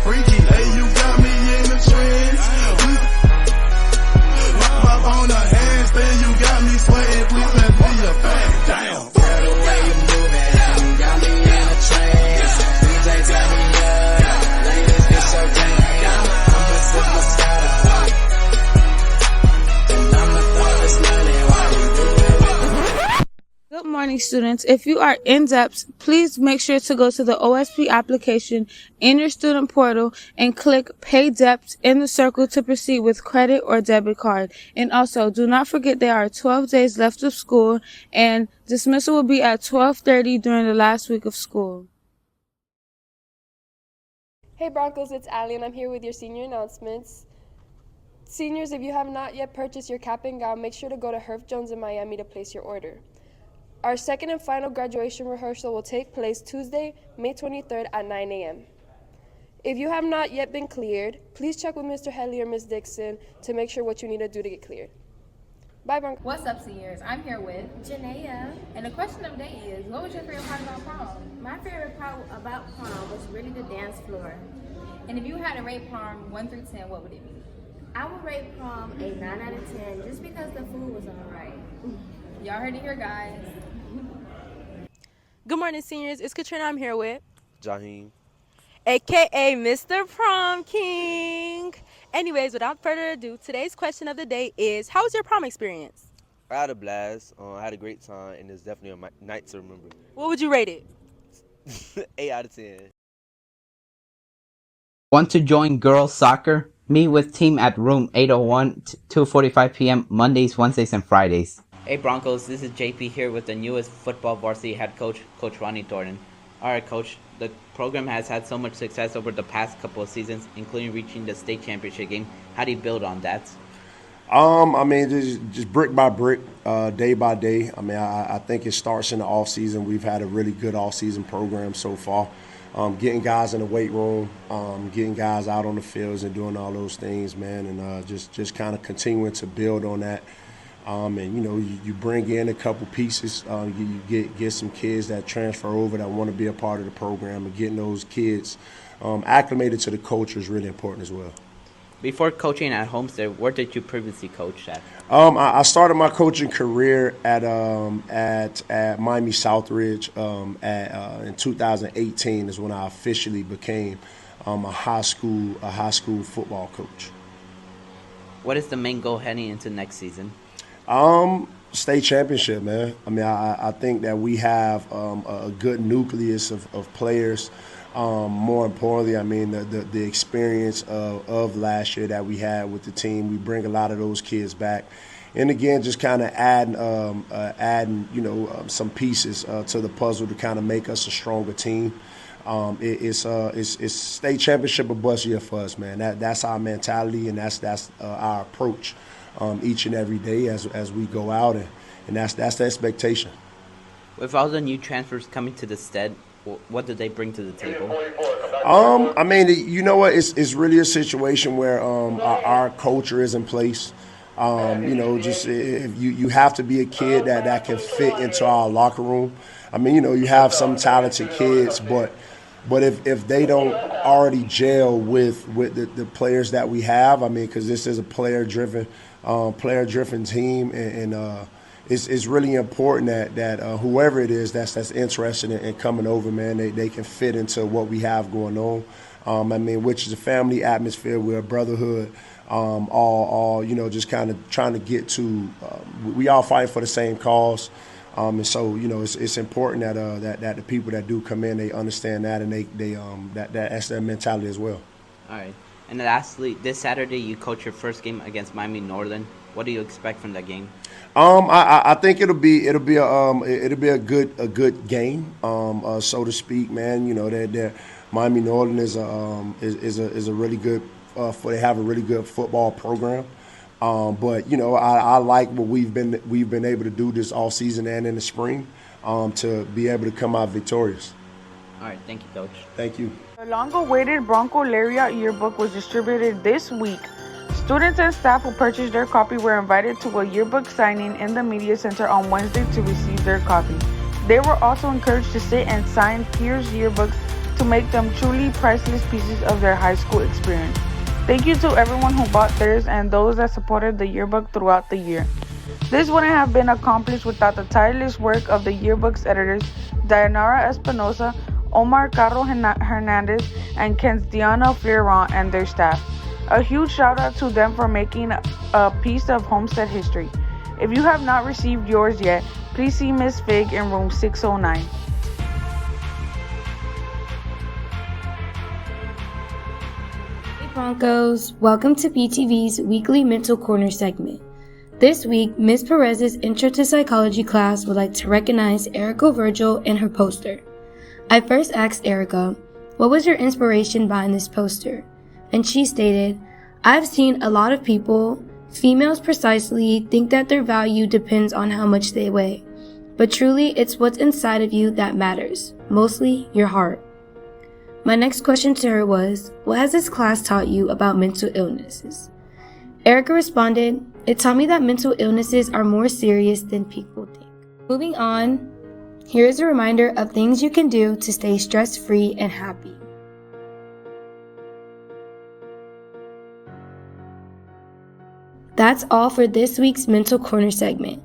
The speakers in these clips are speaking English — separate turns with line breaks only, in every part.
freaky. Hey, you got me in the trance. Up on the handstand, you got me sweating. Please let me a back down.
Girl, the way you moving, you got me in a trance. DJ, tell me up. Ladies, it's your jam. I'ma sip my Moscato. And I'ma throw this money while you do it.
Good morning, students. If you are in depth, please make sure to go to the OSP application in your student portal and click Pay Debt in the circle to proceed with credit or debit card. And also, do not forget there are 12 days left of school, and dismissal will be at 12:30 during the last week of school.
Hey Broncos, it's Allie and I'm here with your senior announcements. Seniors, if you have not yet purchased your cap and gown, make sure to go to Herff Jones in Miami to place your order. Our second and final graduation rehearsal will take place Tuesday, May 23rd at 9 a.m. If you have not yet been cleared, please check with Mr. Headley or Ms. Dixon to make sure what you need to do to get cleared. Bye, Broncos.
What's up, seniors? I'm here with
Janaea.
and the question of the day is, what was your favorite part about prom?
My favorite part about prom was really the dance floor.
And if you had to rate prom 1 through 10, what would it be?
I would rate prom a 9 out of 10 just because the food was alright.
Y'all heard it here, guys.
Good morning, seniors. It's Katrina I'm here with,
Jaheem.
aka Mr. Prom King. Anyways, without further ado, today's question of the day is, how was your prom experience?
I had a blast. I had a great time, and it's definitely a night to remember.
What would you rate it?
8 out of 10.
Want to join girls soccer? Meet with team at room 801 2:45 p.m. Mondays, Wednesdays, and Fridays.
Hey Broncos, this is JP here with the newest football varsity head coach, Coach Ronnie Thornton. Alright Coach, the program has had so much success over the past couple of seasons, including reaching the state championship game. How do you build on that?
I mean, just brick by brick, day by day. I mean, I think it starts in the off season. We've had a really good off season program so far. Getting guys in the weight room, getting guys out on the fields and doing all those things, man, and just kind of continuing to build on that. And you bring in a couple pieces. You get some kids that transfer over that want to be a part of the program, and getting those kids acclimated to the culture is really important as well.
Before coaching at Homestead, where did you previously coach at?
I started my coaching career at Miami Southridge. In 2018 is when I officially became a high school football coach.
What is the main goal heading into next season?
State championship, man. I mean, I think that we have a good nucleus of players. More importantly, I mean, the experience of last year that we had with the team, we bring a lot of those kids back. And again, just kind of adding some pieces to the puzzle to kind of make us a stronger team. It's state championship or bust year for us, man. That's our mentality, and that's our approach each and every day as we go out, and that's the expectation.
With all the new transfers coming to the Stead, what do they bring to the table?
I mean, you know what? It's really a situation where our culture is in place. Just if you have to be a kid that can fit into our locker room. I mean, you have some talented kids, but if they don't already gel with the players that we have, I mean, because this is a player-driven team, and it's really important that whoever it is that's interested in coming over, man, they can fit into what we have going on. I mean, which is a family atmosphere, we're a brotherhood, all just kind of trying to get to. We all fight for the same cause, and so it's important that the people that do come in, they understand that, and that's their mentality as well.
All right. And lastly, this Saturday you coach your first game against Miami Northern. What do you expect from that game?
I think it'll be a good game, so to speak, man. That Miami Northern is a really good they have a really good football program. But I like what we've been able to do this all season and in the spring to be able to come out victorious.
All right, thank you, Coach.
Thank you.
The long-awaited Bronco Lariat yearbook was distributed this week. Students and staff who purchased their copy were invited to a yearbook signing in the Media Center on Wednesday to receive their copy. They were also encouraged to sit and sign peers' yearbooks to make them truly priceless pieces of their high school experience. Thank you to everyone who bought theirs and those that supported the yearbook throughout the year. This wouldn't have been accomplished without the tireless work of the yearbook's editors, Dayanara Espinosa, Omar Carro Hernandez, and Kenstiana Fleurant and their staff. A huge shout out to them for making a piece of Homestead history. If you have not received yours yet, please see Miss Fig in room 609.
Hey Broncos, welcome to BTV's weekly Mental Corner segment. This week, Ms. Perez's Intro to Psychology class would like to recognize Erica Virgil and her poster. I first asked Erica, what was your inspiration behind this poster? And she stated, I've seen a lot of people, females precisely, think that their value depends on how much they weigh. But truly, it's what's inside of you that matters, mostly your heart. My next question to her was, what has this class taught you about mental illnesses? Erica responded, it taught me that mental illnesses are more serious than people think. Moving on, here is a reminder of things you can do to stay stress-free and happy. That's all for this week's Mental Corner segment.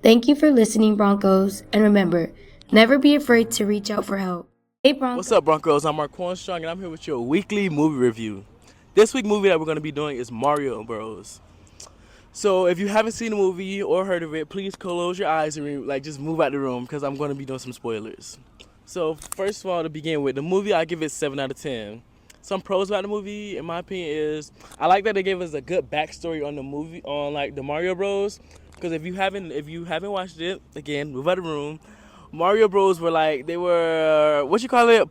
Thank you for listening, Broncos, and remember, never be afraid to reach out for help. Hey, Broncos.
What's up, Broncos? I'm Mark Armstrong, and I'm here with your weekly movie review. This week's movie that we're going to be doing is Mario Bros. So if you haven't seen the movie or heard of it, please close your eyes and just move out the room because I'm going to be doing some spoilers. So first of all, to begin with, the movie, I give it 7 out of 10. Some pros about the movie, in my opinion, is I like that they gave us a good backstory on the movie, on like the Mario Bros. Because if you haven't watched it, again, move out of the room. Mario Bros were like, they were,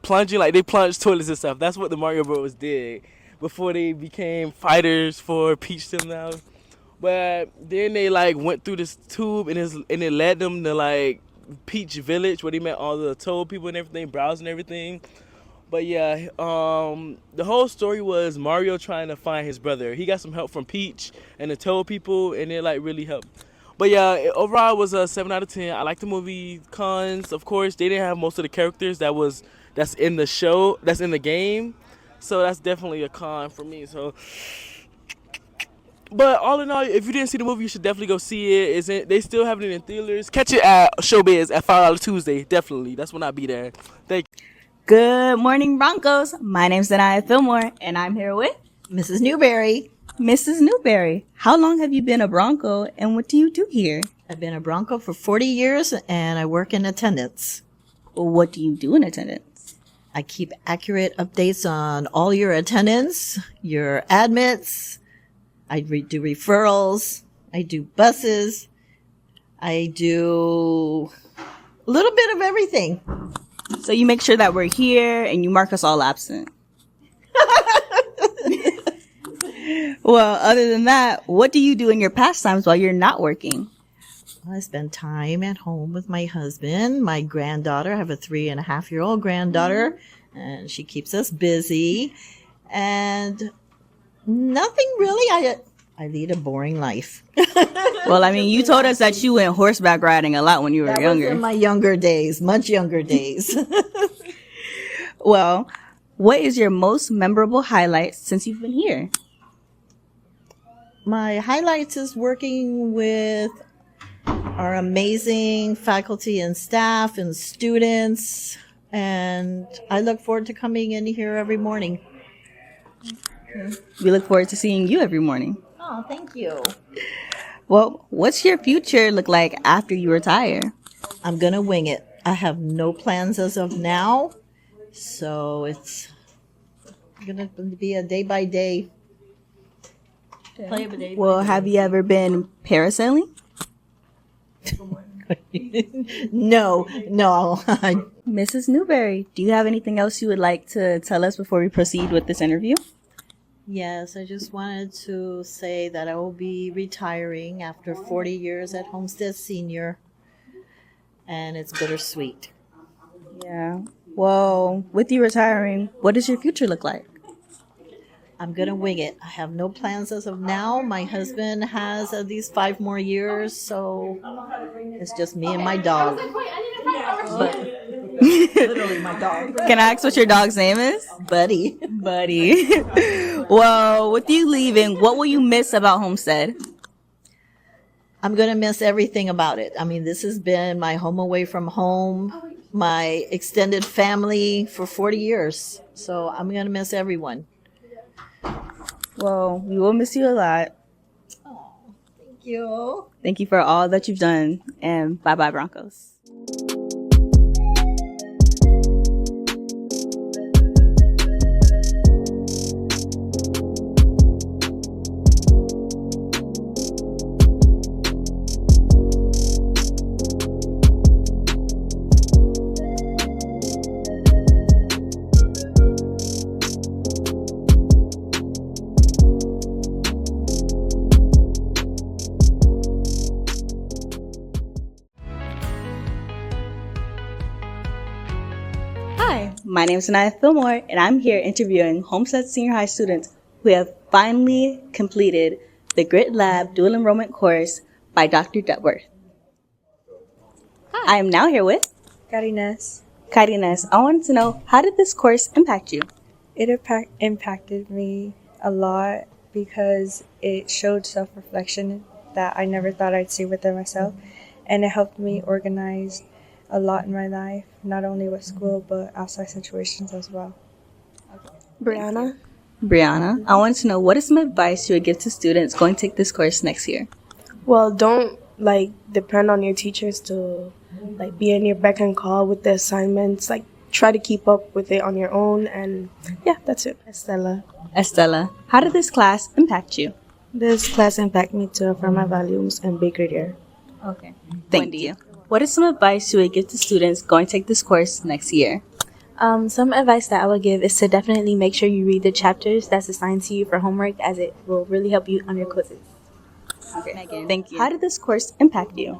plunging, like they plunged toilets and stuff. That's what the Mario Bros did before they became fighters for Peach them now. But then they like went through this tube and it led them to like Peach Village where they met all the Toad people and everything, Browse and everything. But yeah, the whole story was Mario trying to find his brother. He got some help from Peach and the Toad people, and it like really helped. But yeah, overall it was a 7 out of 10. I like the movie. Cons, of course, they didn't have most of the characters that's in the show, that's in the game. So that's definitely a con for me. So, but all in all, if you didn't see the movie, you should definitely go see it. They still have it in theaters. Catch it at Showbiz at $5 Tuesday. Definitely, that's when I'll be there. Thank you.
Good morning, Broncos. My name's Zanaya Fillmore, and I'm here with Mrs. Newberry. Mrs. Newberry, how long have you been a Bronco, and what do you do here?
I've been a Bronco for 40 years, and I work in attendance.
What do you do in attendance?
I keep accurate updates on all your attendance, your admits. I do referrals. I do buses. I do a little bit of everything.
So you make sure that we're here and you mark us all absent. Well, other than that, what do you do in your pastimes while you're not working?
I spend time at home with my husband, my granddaughter. I have a 3.5-year-old granddaughter, and she keeps us busy. And nothing really. I lead a boring life.
Well, I mean, you told us that you went horseback riding a lot when you were younger.
That was in my younger days, much younger days.
Well, what is your most memorable highlight since you've been here?
My highlights is working with our amazing faculty and staff and students, and I look forward to coming in here every morning.
We look forward to seeing you every morning.
Oh, thank you.
Well, what's your future look like after you retire?
I'm going to wing it. I have no plans as of now, so it's going to be a day-by-day.
Well, have you ever been parasailing?
No.
Mrs. Newberry, do you have anything else you would like to tell us before we proceed with this interview?
Yes, I just wanted to say that I will be retiring after 40 years at Homestead Senior, and it's bittersweet.
Yeah. Well, with you retiring, what does your future look like?
I'm going to wing it. I have no plans as of now. My husband has at least 5 more years, so it's just me and my dog. But Literally my dog.
Can I ask what your dog's name is?
Buddy.
Buddy. Well, with you leaving, what will you miss about Homestead?
I'm going to miss everything about it. I mean, this has been my home away from home, my extended family for 40 years. So I'm going to miss everyone.
Well, we will miss you a lot.
Thank you.
Thank you for all that you've done, and bye-bye, Broncos. Hi, my name is Anaya Fillmore, and I'm here interviewing Homestead Senior High students who have finally completed the Grit Lab Dual Enrollment course by Dr. Dutworth. Hi. I am now here with
Karines.
Karines. I wanted to know, how did this course impact you?
It impacted me a lot because it showed self-reflection that I never thought I'd see within myself, and it helped me organize a lot in my life, not only with school but outside situations as well.
Brianna.
Brianna, I wanted to know, what is some advice you would give to students going to take this course next year?
Well, don't depend on your teachers to be in your beck and call with the assignments. Try to keep up with it on your own, and yeah, that's it.
Estella, how did this class impact you?
This class impacted me to affirm my values and be greater.
Okay. Thank you. What is some advice you would give to students going to take this course next year?
Some advice that I would give is to definitely make sure you read the chapters that's assigned to you for homework, as it will really help you on your quizzes.
Okay. Megan, thank you. How did this course impact you?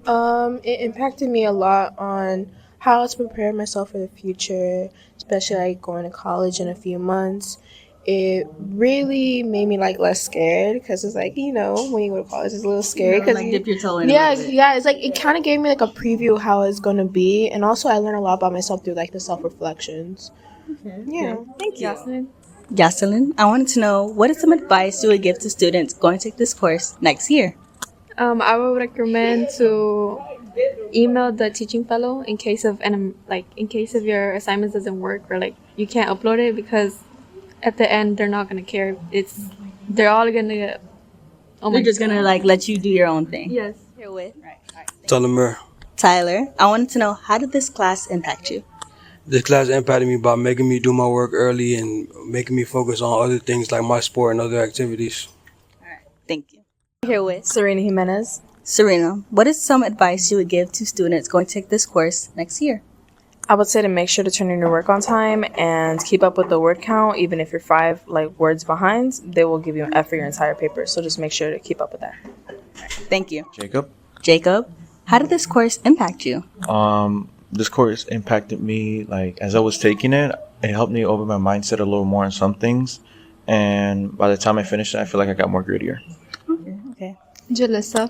It impacted me a lot on how to prepare myself for the future, especially going to college in a few months. It really made me less scared, because it's when you go to college, it's a little scary because
dip your toe in.
Yeah, it's it kind of gave me a preview of how it's gonna be, and also I learned a lot about myself through the self reflections.
Okay.
Yeah,
Thank you. Jocelyn, I wanted to know, what is some advice you would give to students going to take this course next year?
I would recommend to email the teaching fellow in case of your assignments doesn't work, or you can't upload it, because at the end they're not gonna care. They're all gonna get.
They're just gonna let you do your own thing.
Yes.
Here with
Tyler,
I wanted to know, how did this class impact you?
this class impacted me by making me do my work early and making me focus on other things like my sport and other activities.
Thank you. Here with
Serena Jimenez.
Serena, what is some advice you would give to students going to take this course next year?
I would say to make sure to turn in your work on time and keep up with the word count. Even if you're 5 words behind, they will give you an F for your entire paper. So just make sure to keep up with that.
Thank you.
Jacob,
how did this course impact you?
this course impacted me. As I was taking it, it helped me open my mindset a little more on some things. And by the time I finished it, I feel like I got more grittier.
Okay.
Jalissa,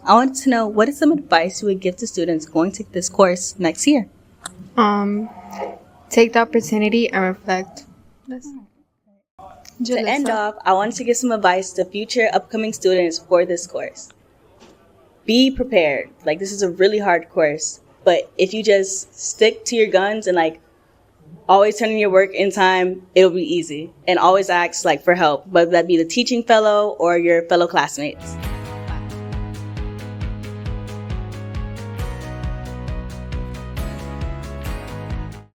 I want to know, what is some advice you would give to students going to take this course next year?
Take the opportunity and reflect.
To end off, I wanted to give some advice to future upcoming students for this course. Be prepared. This is a really hard course, but if you just stick to your guns and always turn in your work in time, it'll be easy. And always ask for help, whether that be the teaching fellow or your fellow classmates.